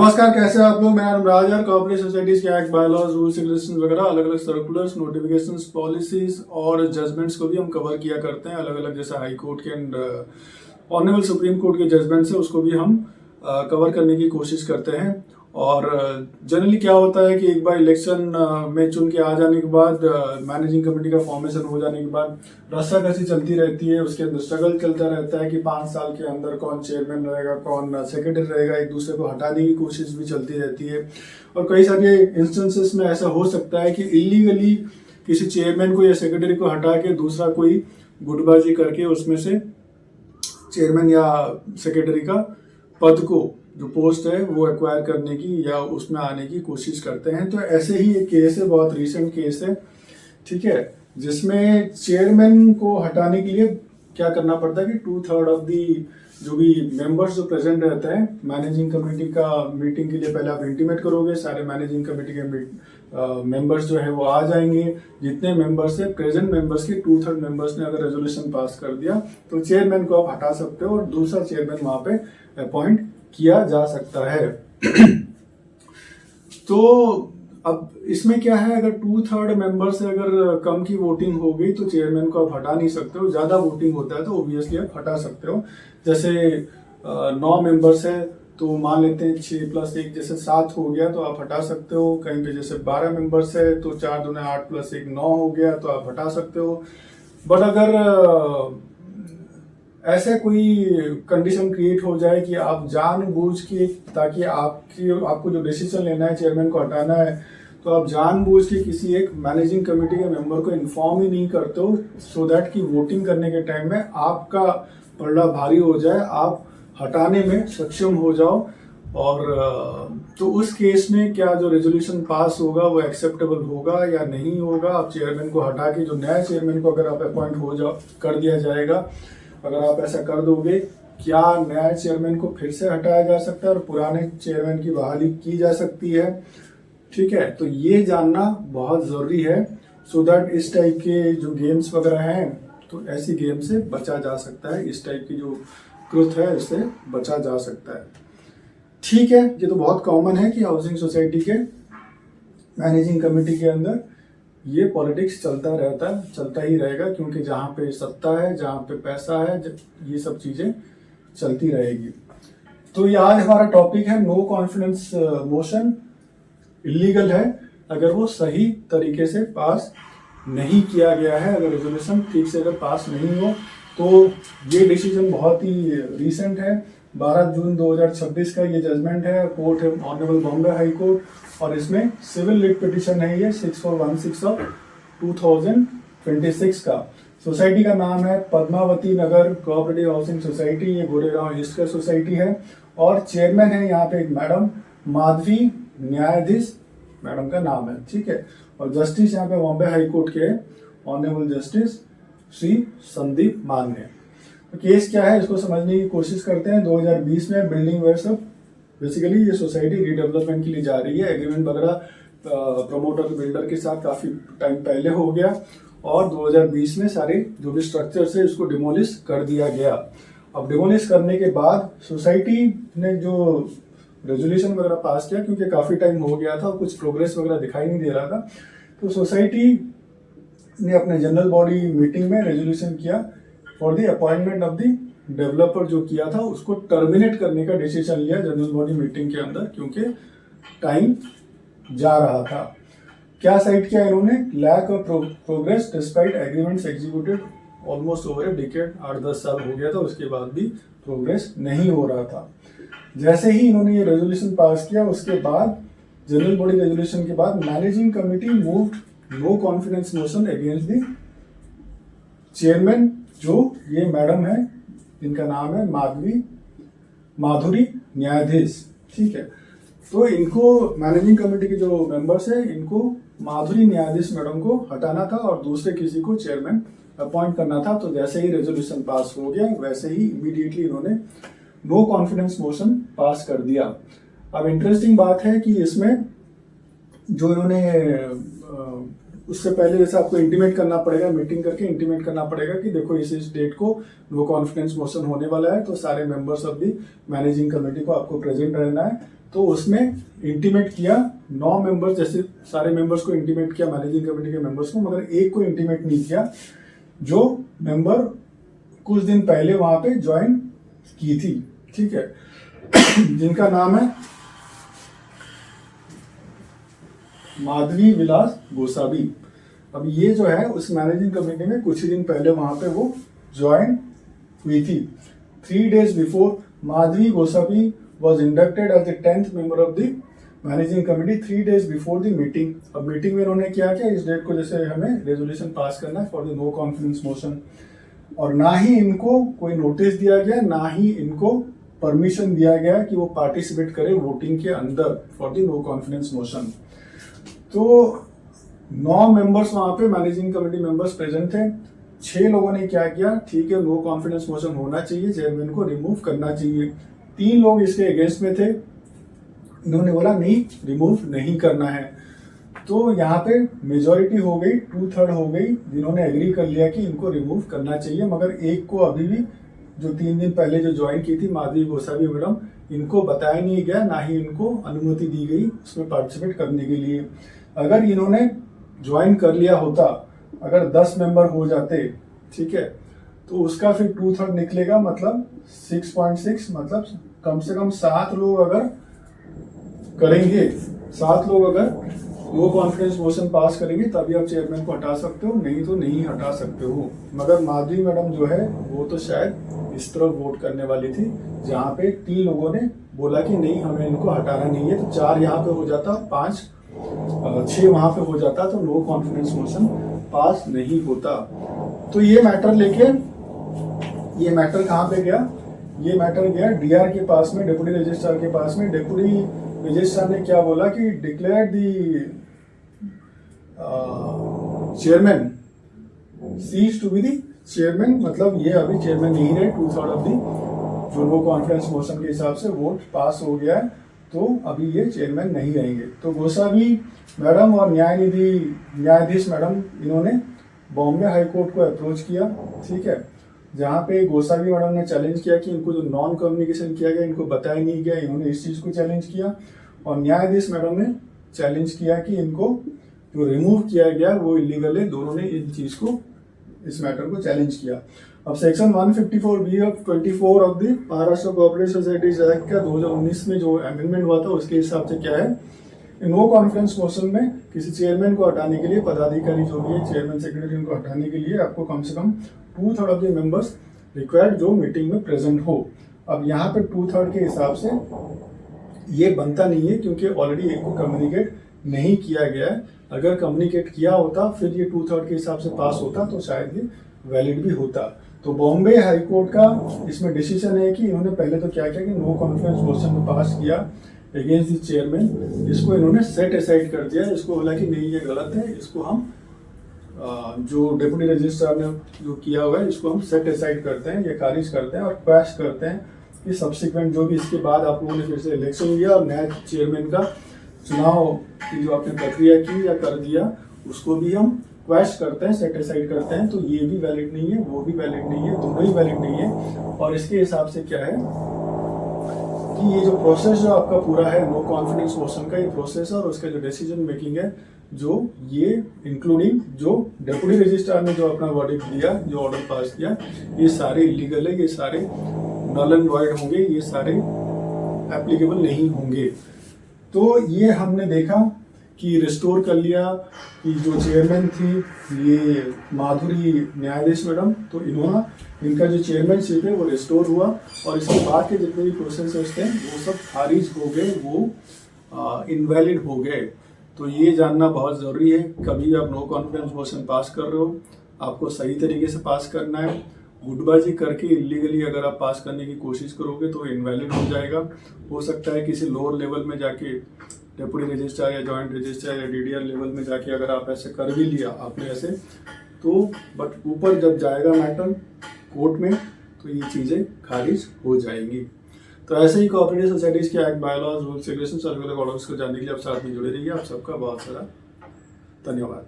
नमस्कार, कैसे हैं आप लोग। मैं अनुराग यार। कॉर्पोरेट सोसाइटीज के एक्ट, बायलॉज, रूल्स रेगुलेशंस वगैरह अलग अलग सर्कुलर्स, नोटिफिकेशंस, पॉलिसीज और जजमेंट्स को भी हम कवर किया करते हैं अलग अलग। जैसे हाई कोर्ट के एंड ऑनरेबल सुप्रीम कोर्ट के जजमेंट्स है, उसको भी हम कवर करने की कोशिश करते हैं। और जनरली क्या होता है कि एक बार इलेक्शन में चुन के आ जाने के बाद, मैनेजिंग कमेटी का फॉर्मेशन हो जाने के बाद रस्साकसी चलती रहती है। उसके अंदर स्ट्रगल चलता रहता है कि 5 साल के अंदर कौन चेयरमैन रहेगा, कौन सेक्रेटरी रहेगा। एक दूसरे को हटाने की कोशिश भी चलती रहती है। और कई सारे इंस्टेंसेस में ऐसा हो सकता है कि इलीगली किसी चेयरमैन को या सेक्रेटरी को हटा के दूसरा कोई गुटबाजी करके उसमें से चेयरमैन या सेक्रेटरी का पद को, जो पोस्ट है, वो एक्वायर करने की या उसमें आने की कोशिश करते हैं। तो ऐसे ही एक केस है, बहुत रीसेंट केस है, ठीक है, जिसमें चेयरमैन को हटाने के लिए क्या करना पड़ता है कि 2/3 ऑफ दी जो भी मेंबर्स जो प्रेजेंट रहते हैं मैनेजिंग कमेटी का मीटिंग के लिए, पहले आप इंटीमेट करोगे, सारे मैनेजिंग कमेटी के मेंबर्स जो है वो आ जाएंगे। जितने मेंबर्स है, प्रेजेंट मेंबर्स के 2/3 मेंबर्स ने अगर रेजोल्यूशन पास कर दिया तो चेयरमैन को आप हटा सकते हो और दूसरा चेयरमैन वहां पे अपॉइंट किया जा सकता है। तो अब इसमें क्या है, अगर 2/3 मेंबर से अगर कम की वोटिंग हो गई तो चेयरमैन को आप हटा नहीं सकते हो। ज्यादा वोटिंग होता है तो ऑब्वियसली आप हटा सकते हो। जैसे 9 मेंबर्स है तो मान लेते हैं 6+1 जैसे 7 हो गया तो आप हटा सकते हो। कहीं पे जैसे 12 मेंबर्स है तो 4 दूने 8+1 9 हो गया तो आप हटा सकते हो। बट अगर ऐसे कोई कंडीशन क्रिएट हो जाए कि आप जानबूझ के, ताकि आपको जो डिसीजन लेना है, चेयरमैन को हटाना है, तो आप जानबूझ के किसी एक मैनेजिंग कमेटी के मेंबर को इन्फॉर्म ही नहीं करते हो, सो दैट कि वोटिंग करने के टाइम में आपका पलड़ा भारी हो जाए, आप हटाने में सक्षम हो जाओ। और तो उस केस में क्या जो रेजोल्यूशन पास होगा वो एक्सेप्टेबल होगा या नहीं होगा। आप चेयरमैन को हटा के जो नया चेयरमैन को अगर आप अपॉइंट कर दिया जाएगा, अगर आप ऐसा कर दोगे, क्या नया चेयरमैन को फिर से हटाया जा सकता है और पुराने चेयरमैन की बहाली की जा सकती है, ठीक है। तो ये जानना बहुत जरूरी है, सो दैट इस टाइप के जो गेम्स वगैरह हैं तो ऐसी गेम से बचा जा सकता है। इस टाइप की जो कृत्य है इससे बचा जा सकता है, ठीक है। ये तो बहुत कॉमन है कि हाउसिंग सोसाइटी के मैनेजिंग कमेटी के अंदर ये पॉलिटिक्स चलता रहता है, चलता ही रहेगा, क्योंकि जहां पे सत्ता है, जहां पे पैसा है, ये सब चीजें चलती रहेगी। तो ये आज हमारा टॉपिक है, नो कॉन्फिडेंस मोशन इलीगल है अगर वो सही तरीके से पास नहीं किया गया है। अगर रेजोल्यूशन ठीक से अगर पास नहीं हो तो ये डिसीजन बहुत ही रीसेंट है, 12 जून 2026 का ये जजमेंट है। कोर्ट है ऑनरेबल बॉम्बे हाई कोर्ट, और इसमें सिविल रिट पिटिशन है ये 6416 ऑफ 2026 का। सोसाइटी का नाम है पद्मावती नगर कोऑपरेटिव हाउसिंग सोसाइटी, ये गोरेगांव ईस्ट का सोसाइटी है। और चेयरमैन है यहाँ पे एक मैडम माधवी, न्यायाधीश मैडम का नाम है, ठीक है। और जस्टिस यहाँ पे बॉम्बे हाई कोर्ट के ऑनरेबल जस्टिस श्री संदीप मान है। तो केस क्या है इसको समझने की कोशिश करते हैं। 2020 में बिल्डिंग वेयर सब, बेसिकली ये सोसाइटी रीडेवलपमेंट के लिए जा रही है। एग्रीमेंट वगैरह प्रमोटर बिल्डर के साथ काफी टाइम पहले हो गया और 2020 में सारे जो भी स्ट्रक्चर है इसको डिमोलिश कर दिया गया। अब डिमोलिश करने के बाद सोसाइटी ने जो रेजोल्यूशन वगैरह पास किया, क्योंकि काफी टाइम हो गया था और कुछ प्रोग्रेस वगैरह दिखाई नहीं दे रहा था, तो सोसाइटी ने अपने जनरल बॉडी मीटिंग में रेजोल्यूशन किया for the appointment of the developer. जो किया था उसको टर्मिनेट करने का डिसीजन लिया जनरल बॉडी मीटिंग के अंदर, क्योंकि टाइम जा रहा था। क्या साइट किया इन्होंने, lack of progress despite agreements executed almost over a decade, 8-10 साल हो गया था, उसके बाद भी प्रोग्रेस नहीं हो रहा था। जैसे ही इन्होंने ये रेजोल्यूशन पास किया, उसके बाद जनरल बॉडी रेजोल्यूशन के बाद managing committee moved no confidence motion against the chairman, जो ये मैडम है जिनका नाम है माधुरी न्यायाधीश, ठीक है। तो इनको मैनेजिंग कमेटी के जो मेंबर्स है इनको माधुरी न्यायाधीश मैडम को हटाना था और दूसरे किसी को चेयरमैन अपॉइंट करना था। तो जैसे ही रेजोल्यूशन पास हो गया वैसे ही इमीडिएटली इन्होंने नो कॉन्फिडेंस मोशन पास कर दिया। अब इंटरेस्टिंग बात है कि इसमें जो इन्होंने उससे पहले जैसे आपको इंटीमेट करना पड़ेगा, मीटिंग करके इंटीमेट करना पड़ेगा कि देखो इस डेट को नो कॉन्फिडेंस मोशन होने वाला है, तो सारे members of the managing committee को आपको प्रेजेंट रहना है। तो उसमें इंटीमेट किया 9 मेंबर्स, जैसे सारे मेंबर्स को इंटीमेट किया, मैनेजिंग कमेटी के मेंबर्स को, मगर एक को इंटीमेट नहीं किया जो मेंबर कुछ दिन पहले वहां पे ज्वाइन की थी, ठीक है, जिनका नाम है माधवी विलास गोसावी। अब ये जो है उस मैनेजिंग कमेटी में कुछ ही दिन पहले वहां पे वो ज्वाइन हुई थी। 3 days before Madhavi Gosavi was inducted as the 10th member of the managing committee 3 days before the meeting. अब मीटिंग में इन्होंने क्या किया, इस डेट को जैसे हमें रेजोल्यूशन पास करना है for the no confidence motion, और ना ही इनको कोई नोटिस दिया गया, ना ही इनको परमिशन दिया गया कि वो पार्टिसिपेट करे वोटिंग के अंदर for the no confidence motion. तो 9 मेंबर्स वहां पे मैनेजिंग कमेटी मेंबर्स प्रेजेंट थे। 6 लोगों ने क्या किया, ठीक है नो कॉन्फिडेंस मोशन होना चाहिए, चेयरमैन को रिमूव करना चाहिए। 3 लोग इसके अगेंस्ट में थे, इन्होंने बोला नहीं रिमूव नहीं करना है। तो यहाँ पे मेजॉरिटी हो गई, 2/3 हो गई जिन्होंने एग्री कर लिया कि इनको रिमूव करना चाहिए, मगर एक को अभी भी जो 3 दिन पहले जो ज्वाइन की थी माधवी गोसावी मैडम, इनको बताया नहीं गया, ना ही इनको अनुमति दी गई उसमें पार्टिसिपेट करने के लिए। अगर इन्होंने ज्वाइन कर लिया होता, अगर 10 मेंबर हो जाते, ठीक है, तो उसका फिर 2/3 निकलेगा, मतलब 6.6, मतलब कम से कम 7 लोग अगर करेंगे, 7 लोग अगर नो कॉन्फिडेंस मोशन पास करेंगे तभी आप चेयरमैन को हटा सकते हो, नहीं तो नहीं हटा सकते हो। मगर माधवी मैडम जो है वो तो शायद इस तरह वोट करने वाली थी जहाँ पे 3 लोगों ने बोला कि नहीं हमें इनको हटाना नहीं है, तो 4 यहाँ पे हो जाता, 6 वहां पे हो जाता, तो नो कॉन्फिडेंस मोशन पास नहीं होता। तो ये मैटर लेके, ये मैटर कहाँ पे गया, ये मैटर गया डीआर के पास में, डेप्यूटी रजिस्ट्रार के पास में। डेप्यूटी रजिस्ट्रार ने क्या बोला कि declare the chairman cease to be the chairman, मतलब ये अभी चेयरमैन नहीं रहे, 2/3 ऑफ दी जो नो कॉन्फिडेंस मोशन के हिसाब से वोट पास हो गया है, तो अभी ये चेयरमैन नहीं रहेंगे। तो गोसावी मैडम और न्यायाधीश मैडम इन्होंने बॉम्बे हाई कोर्ट को अप्रोच किया, ठीक है, जहाँ पे गोसावी मैडम ने चैलेंज किया कि इनको जो नॉन कम्युनिकेशन किया गया, इनको बताया नहीं गया, इन्होंने इस चीज को चैलेंज किया, और न्यायाधीश मैडम ने चैलेंज किया कि इनको जो रिमूव किया गया वो इलीगल है। दोनों ने इस चीज को, इस मैटर को चैलेंज किया। अब section 154B of 24 of the Maharashtra cooperative societies act का 2019 में जो अमेंडमेंट हुआ था उसके हिसाब से क्या है, नो कॉन्फ्रेंस मोशन में किसी चेयरमैन को हटाने के लिए पदाधिकारी जो भी है, चेयरमैन सेक्रेटरी, उनको हटाने के लिए आपको कम से कम 2/3 ऑफ द मेंबर्स रिक्वायर्ड जो मीटिंग में प्रेजेंट हो। अब यहाँ पे 2/3 के हिसाब से ये बनता नहीं है, क्योंकि ऑलरेडी एक को कम्युनिकेट नहीं किया गया है। अगर कम्युनिकेट किया होता फिर ये 2/3 के हिसाब से पास होता, तो शायद ये वैलिड भी होता। तो बॉम्बे हाई कोर्ट का इसमें डिसीजन है कि इन्होंने पहले तो क्या किया कि नो कॉन्फ्रेंस मोशन में पास किया अगेंस्ट द चेयरमैन, इसको इन्होंने सेट असाइड कर दिया, इसको बोला कि नहीं ये गलत है, इसको हम जो डेप्यूटी रजिस्ट्रार ने जो किया हुआ है इसको हम सेट असाइड करते हैं, ये खारिज करते हैं और क्वैश करते हैं कि सब्सिक्वेंट जो भी इसके बाद आप लोगों ने फिर से इलेक्शन लिया और नया चेयरमैन का चुनाव की जो आपने प्रक्रिया की या कर दिया उसको भी हम क्वैश करते हैं, सेट असाइड करते हैं। तो ये भी वैलिड नहीं है, वो भी वैलिड नहीं है, दोनों ही वैलिड नहीं है। और इसके हिसाब से क्या है कि ये जो प्रोसेस जो आपका पूरा है नो कॉन्फिडेंस मोशन का, ये प्रोसेस और उसका जो डिसीजन मेकिंग है, जो ये इंक्लूडिंग जो डेप्यूटी रजिस्ट्रार ने जो अपना वर्डिक्ट दिया, जो ऑर्डर पास किया, ये सारे इलीगल है, ये सारे नल एंड वॉइड होंगे, ये सारे एप्लीकेबल नहीं होंगे। तो ये हमने देखा कि रिस्टोर कर लिया कि जो चेयरमैन थी ये माधुरी न्यायाधीश मैडम, तो इनका जो चेयरमैनशिप है वो रिस्टोर हुआ और इसके बाद के जितने भी प्रोसेस थे वो सब खारिज हो गए, वो इनवैलिड हो गए। तो ये जानना बहुत ज़रूरी है, कभी आप नो कॉन्फिडेंस मोशन पास कर रहे हो आपको सही तरीके से पास करना है। गुटबाजी करके इलीगली अगर आप पास करने की कोशिश करोगे तो इनवैलिड हो जाएगा। हो सकता है किसी लोअर लेवल में जाके डेप्यूटी रजिस्ट्रार या जॉइंट रजिस्ट्रार या डीडीआर लेवल में जाके अगर आप ऐसे कर भी लिया आपने ऐसे, तो बट ऊपर जब जाएगा मैटर कोर्ट में तो ये चीज़ें खारिज हो जाएंगी। तो ऐसे ही कोऑपरेटिव सोसाइटीज के एक्ट, बायलॉज, रूल्स, रेगुलेशंस और ऑर्डर्स को जानने के लिए आप साथ में जुड़े रहिए। आप सबका बहुत सारा धन्यवाद।